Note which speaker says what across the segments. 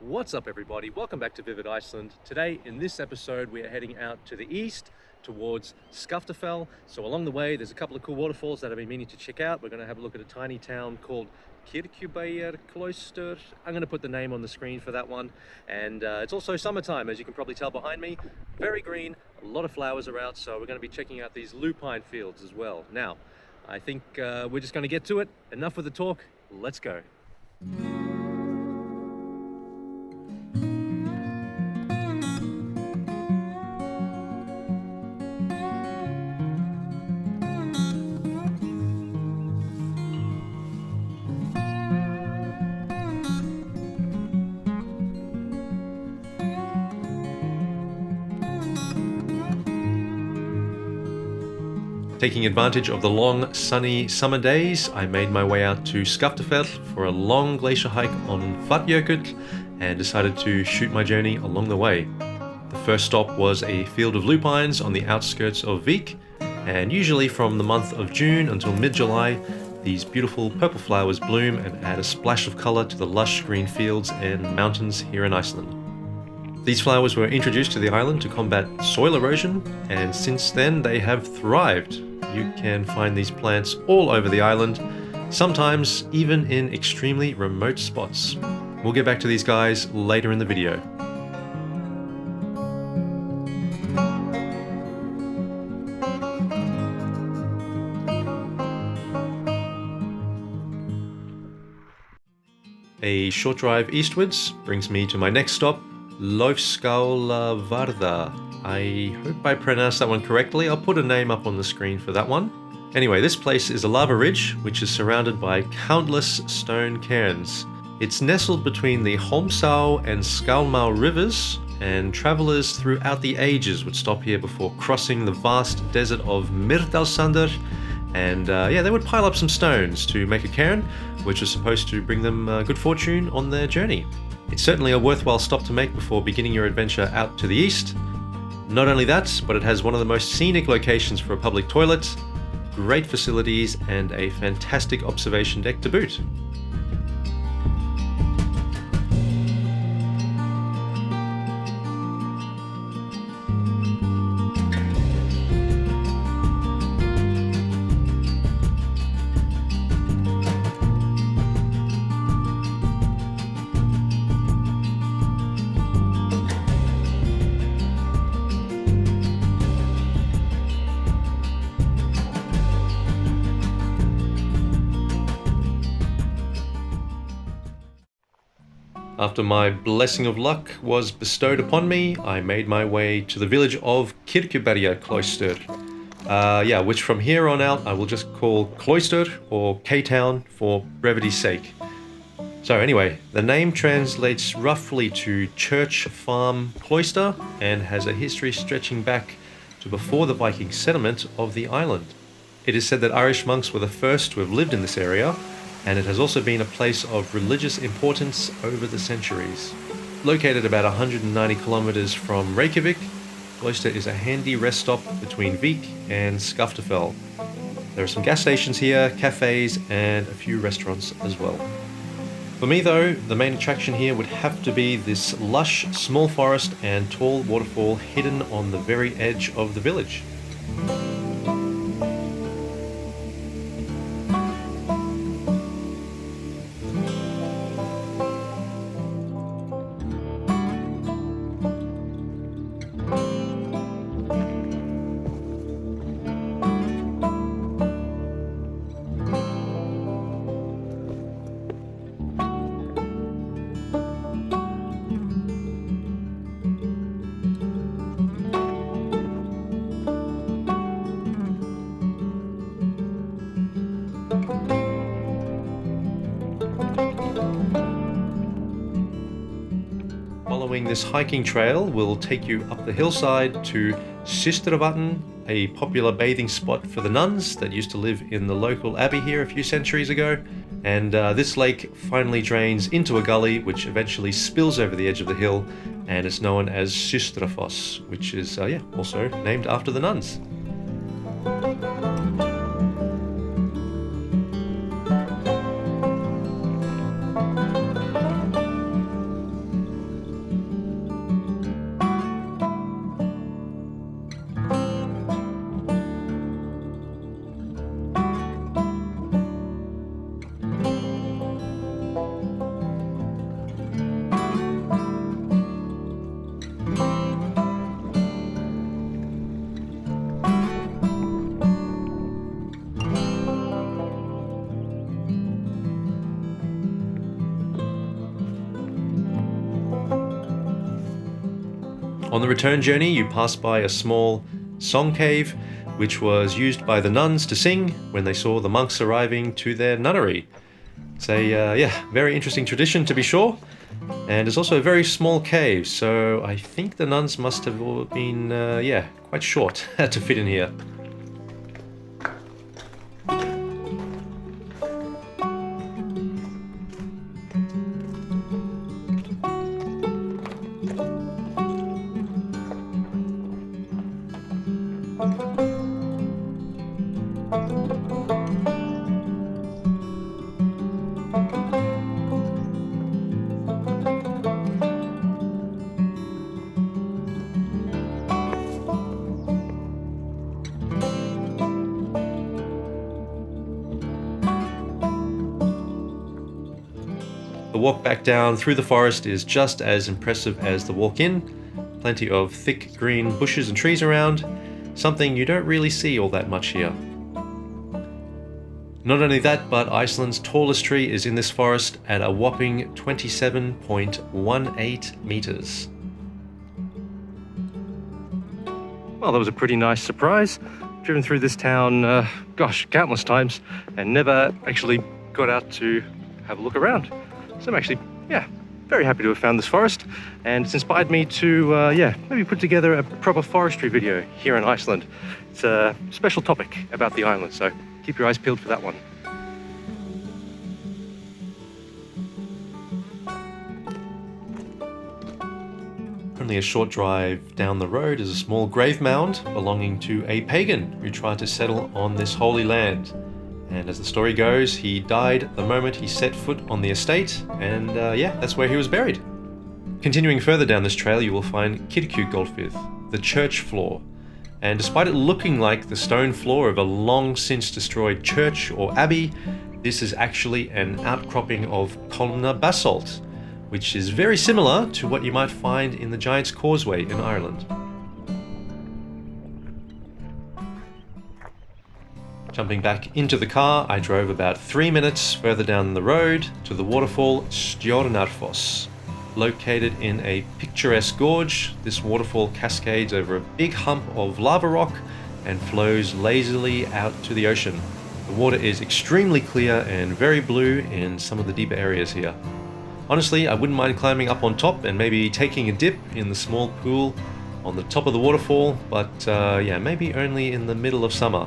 Speaker 1: What's up everybody, welcome back to Vivid Iceland. Today in this episode we are heading out to the east towards Skaftafell. So along the way there's a couple of cool waterfalls that I've been meaning to check out. We're going to have a look at a tiny town called Kirkjubæjarklaustur. I'm going to put the name on the screen for that one. And it's also summertime, as you can probably tell behind me. Very green, a lot of flowers are out, so we're going to be checking out these lupine fields as well. Now, I think we're just going to get to it. Enough with the talk, let's go. Taking advantage of the long, sunny summer days, I made my way out to Skaftafell for a long glacier hike on Unforgettable and decided to shoot my journey along the way. The first stop was a field of lupines on the outskirts of Vík, and usually from the month of June until mid-July, these beautiful purple flowers bloom and add a splash of colour to the lush green fields and mountains here in Iceland. These flowers were introduced to the island to combat soil erosion, and since then they have thrived. You can find these plants all over the island, sometimes even in extremely remote spots. We'll get back to these guys later in the video. A short drive eastwards brings me to my next stop, Laufskálavarða. I hope I pronounced that one correctly. I'll put a name up on the screen for that one. Anyway, this place is a lava ridge which is surrounded by countless stone cairns. It's nestled between the Holmsá and Skálmá rivers, and travelers throughout the ages would stop here before crossing the vast desert of Mýrdalssandur. And they would pile up some stones to make a cairn, which was supposed to bring them good fortune on their journey. It's certainly a worthwhile stop to make before beginning your adventure out to the east. Not only that, but it has one of the most scenic locations for a public toilet, great facilities, and a fantastic observation deck to boot. After my blessing of luck was bestowed upon me, I made my way to the village of Kirkjubæjarklaustur, which from here on out I will just call Klaustur or K-Town for brevity's sake. So anyway, the name translates roughly to church, farm, cloister, and has a history stretching back to before the Viking settlement of the island. It is said that Irish monks were the first to have lived in this area, and it has also been a place of religious importance over the centuries. Located about 190 kilometers from Reykjavik, Klaustur is a handy rest stop between Vík and Skaftafell. There are some gas stations here, cafes, and a few restaurants as well. For me though, the main attraction here would have to be this lush, small forest and tall waterfall hidden on the very edge of the village. Following this hiking trail will take you up the hillside to Systravatn, a popular bathing spot for the nuns that used to live in the local abbey here a few centuries ago. And this lake finally drains into a gully which eventually spills over the edge of the hill, and it's known as Stjórnarfoss, which is also named after the nuns. On the return journey, you pass by a small song cave, which was used by the nuns to sing when they saw the monks arriving to their nunnery. It's a very interesting tradition, to be sure. And it's also a very small cave, so I think the nuns must have all been, quite short to fit in here. The walk back down through the forest is just as impressive as the walk in. Plenty of thick green bushes and trees around, something you don't really see all that much here. Not only that, but Iceland's tallest tree is in this forest at a whopping 27.18 meters. Well, that was a pretty nice surprise. Driven through this town, countless times, and never actually got out to have a look around. So I'm actually, very happy to have found this forest, and it's inspired me to, maybe put together a proper forestry video here in Iceland. It's a special topic about the island, so keep your eyes peeled for that one. Only a short drive down the road is a small grave mound belonging to a pagan who tried to settle on this holy land. And as the story goes, he died the moment he set foot on the estate, and that's where he was buried. Continuing further down this trail, you will find Kirkjugólf, the church floor. And despite it looking like the stone floor of a long since destroyed church or abbey, this is actually an outcropping of columnar basalt, which is very similar to what you might find in the Giant's Causeway in Ireland. Jumping back into the car, I drove about 3 minutes further down the road to the waterfall Stjórnarfoss. Located in a picturesque gorge, this waterfall cascades over a big hump of lava rock and flows lazily out to the ocean. The water is extremely clear and very blue in some of the deeper areas here. Honestly, I wouldn't mind climbing up on top and maybe taking a dip in the small pool on the top of the waterfall, but maybe only in the middle of summer.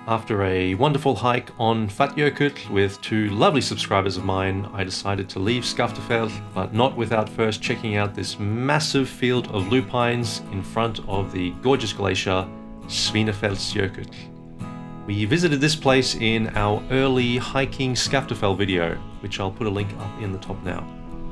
Speaker 1: After a wonderful hike on Svínafellsjökull with two lovely subscribers of mine, I decided to leave Skaftafell, but not without first checking out this massive field of lupines in front of the gorgeous glacier Svínafellsjökull. We visited this place in our early hiking Skaftafell video, which I'll put a link up in the top now.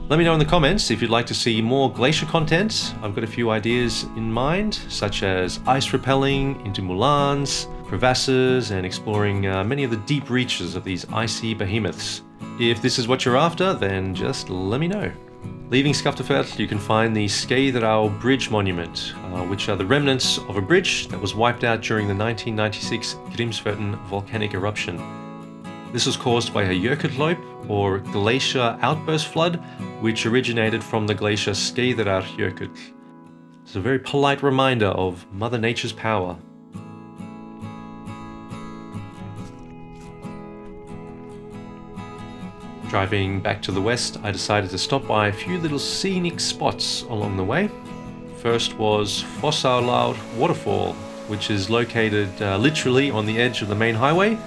Speaker 1: Let me know in the comments if you'd like to see more glacier content. I've got a few ideas in mind, such as ice rappelling into moulins, crevasses, and exploring many of the deep reaches of these icy behemoths. If this is what you're after, then just let me know. Leaving Skaftafell, you can find the Skeiðará bridge monument, which are the remnants of a bridge that was wiped out during the 1996 Grímsvötn volcanic eruption. This was caused by a jökullaup, or glacier outburst flood, which originated from the glacier Skeiðarárjökull. It's a very polite reminder of Mother Nature's power. Driving back to the west, I decided to stop by a few little scenic spots along the way. First was Fossálar waterfall, which is located literally on the edge of the main highway.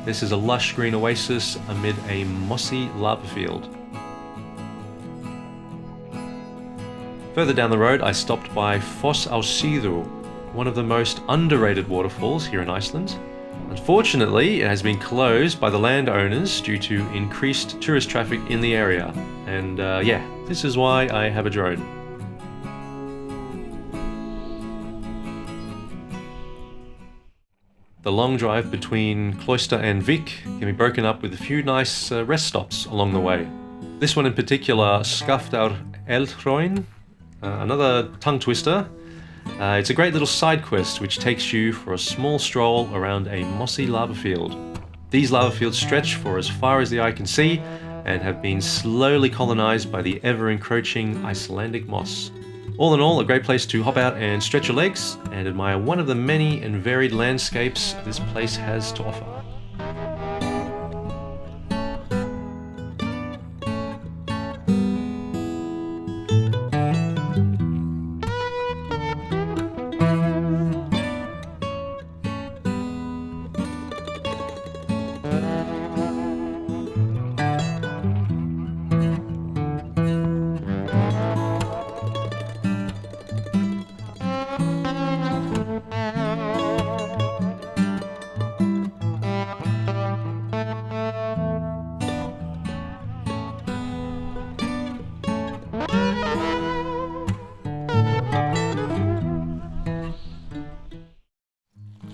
Speaker 1: This is a lush green oasis amid a mossy lava field. Further down the road, I stopped by Foss á Síðu, one of the most underrated waterfalls here in Iceland. Unfortunately, it has been closed by the landowners due to increased tourist traffic in the area. And yeah, this is why I have a drone. The long drive between Klaustur and Vik can be broken up with a few nice rest stops along the way. This one in particular, Skaftáreldhraun, another tongue twister. It's a great little side quest which takes you for a small stroll around a mossy lava field. These lava fields stretch for as far as the eye can see and have been slowly colonized by the ever-encroaching Icelandic moss. All in all, a great place to hop out and stretch your legs and admire one of the many and varied landscapes this place has to offer.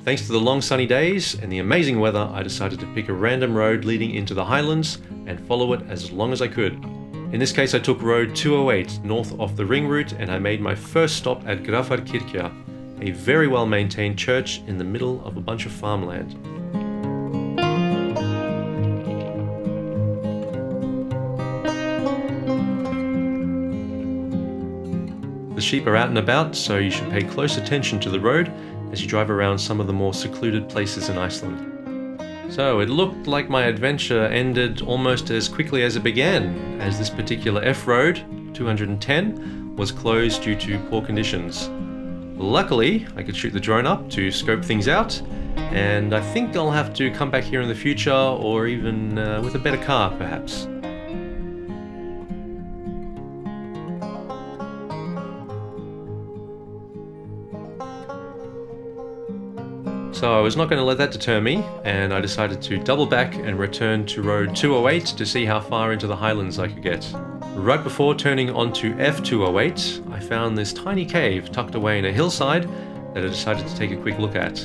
Speaker 1: Thanks to the long sunny days and the amazing weather, I decided to pick a random road leading into the Highlands and follow it as long as I could. In this case, I took road 208 north of the ring route and I made my first stop at Grafarkirkja, a very well maintained church in the middle of a bunch of farmland. The sheep are out and about, so you should pay close attention to the road as you drive around some of the more secluded places in Iceland. So it looked like my adventure ended almost as quickly as it began, as this particular F-road, 210, was closed due to poor conditions. Luckily, I could shoot the drone up to scope things out, and I think I'll have to come back here in the future, or even with a better car, perhaps. So I was not going to let that deter me, and I decided to double back and return to road 208 to see how far into the Highlands I could get. Right before turning onto F208, I found this tiny cave tucked away in a hillside that I decided to take a quick look at.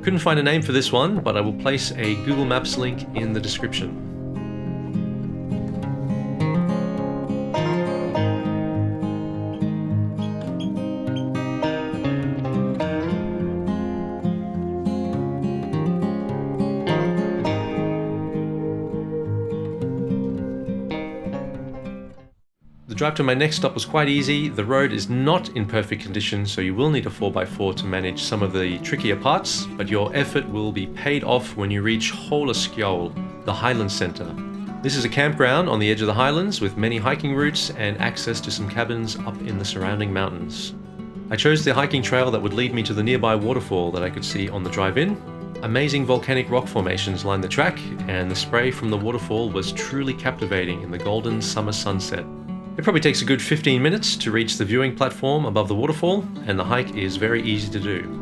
Speaker 1: Couldn't find a name for this one, but I will place a Google Maps link in the description. The drive to my next stop was quite easy. The road is not in perfect condition, so you will need a 4x4 to manage some of the trickier parts, but your effort will be paid off when you reach Hólaskjól, the Highlands Centre. This is a campground on the edge of the Highlands with many hiking routes and access to some cabins up in the surrounding mountains. I chose the hiking trail that would lead me to the nearby waterfall that I could see on the drive-in. Amazing volcanic rock formations lined the track, and the spray from the waterfall was truly captivating in the golden summer sunset. It probably takes a good 15 minutes to reach the viewing platform above the waterfall, and the hike is very easy to do.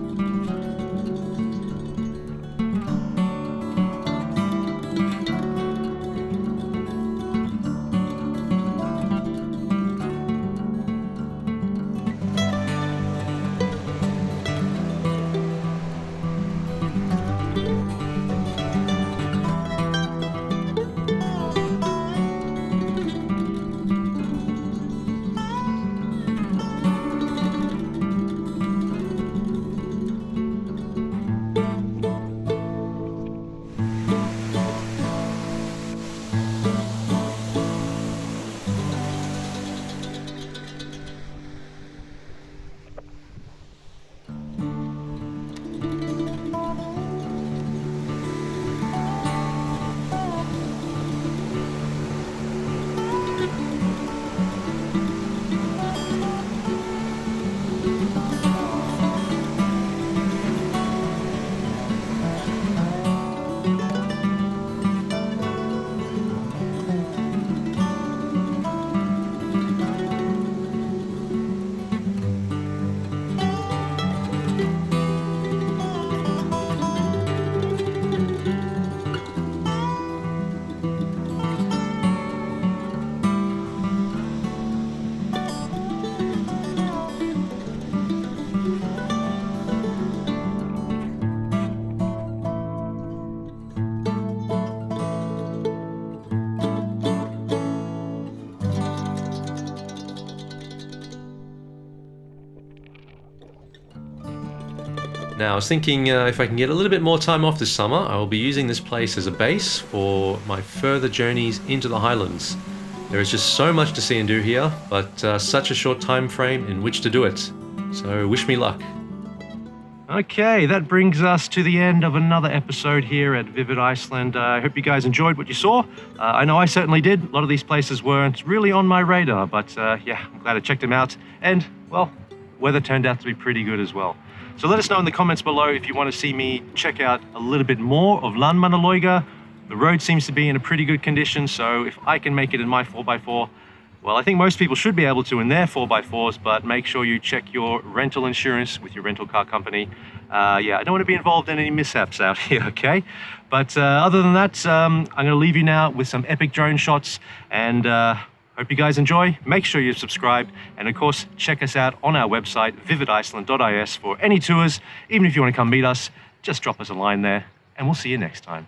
Speaker 1: Now, I was thinking if I can get a little bit more time off this summer, I will be using this place as a base for my further journeys into the Highlands. There is just so much to see and do here, but such a short time frame in which to do it. So wish me luck. Okay, that brings us to the end of another episode here at Vivid Iceland. I hope you guys enjoyed what you saw. I know I certainly did. A lot of these places weren't really on my radar, but yeah, I'm glad I checked them out. And, well, weather turned out to be pretty good as well. So let us know in the comments below if you want to see me check out a little bit more of Landmannalauga. The road seems to be in a pretty good condition, so if I can make it in my 4x4, well, I think most people should be able to in their 4x4s, but make sure you check your rental insurance with your rental car company. Yeah, I don't want to be involved in any mishaps out here, okay? But other than that, I'm going to leave you now with some epic drone shots, and hope you guys enjoy. Make sure you're subscribed, and of course, check us out on our website, vividiceland.is, for any tours. Even if you want to come meet us, just drop us a line there, and we'll see you next time.